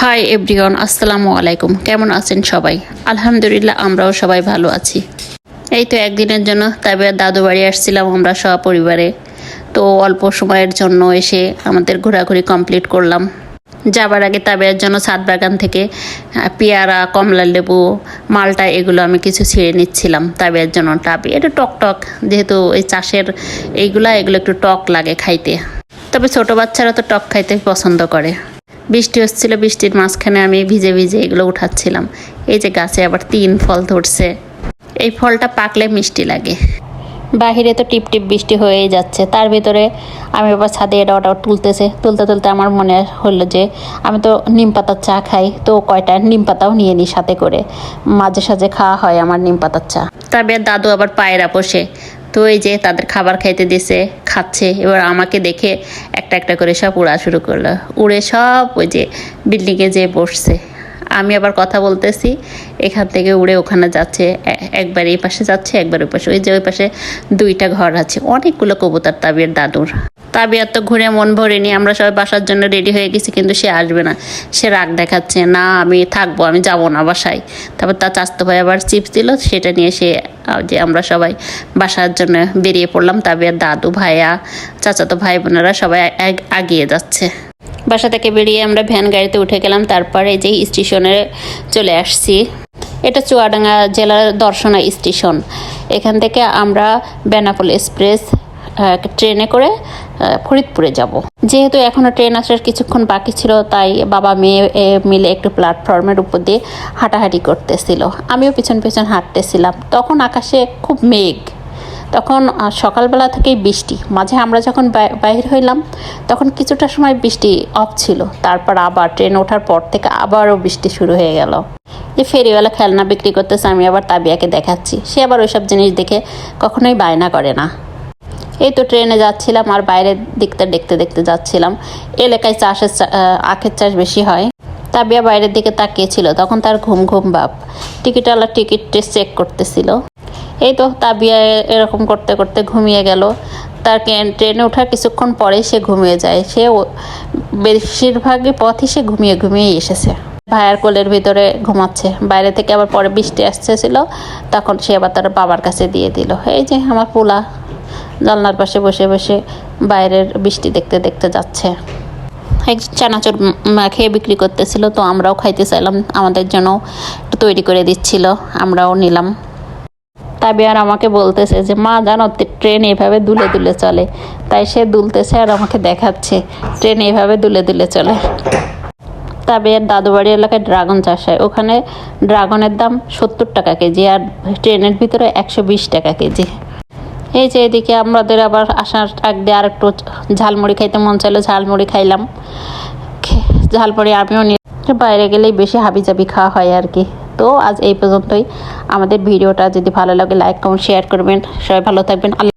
Hi everyone, আসসালামু আলাইকুম। কেমন আছেন সবাই? আলহামদুলিল্লাহ, আমরাও সবাই ভালো আছি। এই তো একদিনের জন্য তাবিয়ার দাদু বাড়ি আসছিলাম আমরা সপরিবারে। তো অল্প সময়ের জন্য এসে আমাদের ঘোরাঘুরি কমপ্লিট করলাম। যাবার আগে তাবিয়ার জন্য ছাদ বাগান থেকে পেয়ারা, কমলা লেবু, মালটা এগুলো আমি কিছু ছিঁড়ে নিচ্ছিলাম তাবিয়ার জন্য। টাবি এটা টক টক, যেহেতু এই চাষের এগুলো একটু টক লাগে খাইতে, তবে ছোট বাচ্চারা তো টক খাইতে পছন্দ করে। বৃষ্টি হচ্ছিল, বৃষ্টির মাঝখানে আমি ভিজে ভিজে এগুলো উঠাচ্ছিলাম। এই যে গাছে আবার 3 ফল ধরছে। এই ফলটা পাকলে মিষ্টি লাগে। বাহিরে তো টিপ টিপ বৃষ্টি হয়েই যাচ্ছে, তার ভিতরে আমি আবার ছাদে এটা ওটা তুলতে তুলতে আমার মনে হলো যে আমি তো নিম পাতার চা খাই, তো কয়টা নিম পাতাও নিয়ে নিই সাথে করে। মাঝে সাঝে খাওয়া হয় আমার নিম পাতার চা। তবে দাদু আবার পায়রা পোষে, তো এই যে তাদের খাবার খাইতে দিছে, খাচ্ছে। এবার আমাকে দেখে একটা একটা করে সব উড়া শুরু করলো। উড়ে সব ওই যে বিল্ডিংয়ে যেয়ে বসছে। আমি আবার কথা বলতেছি, এখান থেকে উড়ে ওখানে যাচ্ছে। একবার এই পাশে যাচ্ছে, একবার ওই পাশে। ওই যে ওই পাশে 2টা ঘর আছে, অনেকগুলো কবুতর তাবিয়ার দাদুর। তাবিয়ার তো ঘুরে মন ভরেনি। আমরা সবাই বাসার জন্য রেডি হয়ে গেছি, কিন্তু সে আসবে না। সে রাগ দেখাচ্ছে, না আমি থাকবো, আমি যাব না বাসায়। তারপর তার চাচাতো ভাই আবার চিপস দিল, সেটা নিয়ে সে যে আমরা সবাই বাসার জন্য বেরিয়ে পড়লাম। তাবিয়ার দাদু, ভাইয়া, চাচাতো ভাই বোনেরা সবাই আগিয়ে যাচ্ছে। বাসা থেকে বেরিয়ে আমরা ভ্যান গাড়িতে উঠে গেলাম। তারপরে এই যে স্টেশনে চলে আসছি। এটা চুয়াডাঙ্গা জেলার দর্শনা স্টেশন। এখান থেকে আমরা বেনাপোল এক্সপ্রেস ট্রেনে করে ফরিদপুরে যাব। যেহেতু এখনও ট্রেন আসার কিছুক্ষণ বাকি ছিল, তাই বাবা মেয়ে মিলে একটু প্ল্যাটফর্মের উপর দিয়ে হাঁটাহাঁটি করতেছিল। আমিও পিছন পিছন হাঁটতেছিলাম। তখন আকাশে খুব মেঘ, তখন সকালবেলা থেকেই বৃষ্টি। মাঝে আমরা যখন বাইর হইলাম তখন কিছুটা সময় বৃষ্টি অফ ছিল, তারপর আবার ট্রেন ওঠার পর থেকে আবারও বৃষ্টি শুরু হয়ে গেল। যে ফেরিওয়ালা খেলনা বিক্রি করতেছে, আমি আবার তাবিয়াকে দেখাচ্ছি। সে আবার ওইসব জিনিস দেখে কখনোই বায়না করে না। এই তো ট্রেনে যাচ্ছিলাম আর বাইরের দিকটা দেখতে দেখতে যাচ্ছিলাম। এলাকায় আখের চাষ বেশি হয়। তাবিয়া বাইরের দিকে তাকিয়েছিল, তখন তার ঘুম ঘুম ভাব। টিকিটওয়ালা টিকিট চেক করতেছিল। এই তো তাবিয়া এরকম করতে করতে ঘুমিয়ে গেল। তার ট্রেনে ওঠার কিছুক্ষণ পরেই সে ঘুমিয়ে যায়। সে বেশিরভাগই পথই সে ঘুমিয়ে ঘুমিয়েই এসেছে। ভাইয়ার কোলের ভিতরে ঘুমাচ্ছে। বাইরে থেকে আবার পরে বৃষ্টি আসতেছিল, তখন সে আবার তার বাবার কাছে দিয়ে দিল। এই যে আমার পোলা জানলার পাশে বসে বসে বাইরের বৃষ্টি দেখতে দেখতে যাচ্ছে। এক চানাচুর খেয়ে বিক্রি করতেছিল, তো আমরাও খাইতে চাইলাম। আমাদের জন্য তৈরি করে দিচ্ছিল, আমরাও নিলাম। তাবিয়ার আমাকে বলতেছে যে মা জানো ট্রেন এভাবে দুলে দুলে চলে। তাই সে দুলতেছে আর আমাকে দেখাচ্ছে ট্রেন এভাবে দুলে দুলে চলে। তাবিয়ার দাদুবাড়ি এলাকায় ড্রাগন চাষ হয়। ওখানে ড্রাগনের দাম 70 টাকা কেজি, আর ট্রেনের ভিতরে 120 টাকা কেজি। এই যে এদিকে আমাদের আবার আসার আগ দিয়ে আর একটু ঝালমুড়ি খাইতে মন চাইলো, ঝালমুড়ি খাইলাম। ঝালমুড়ি আমিও নিয়ে, বাইরে গেলেই বেশি হাবিজাবি খাওয়া হয় আর কি। তো আজ এই পর্যন্তই। আমাদের ভিডিওটা যদি ভালো লাগে লাইক কমেন্ট শেয়ার করবেন। সবাই ভালো থাকবেন।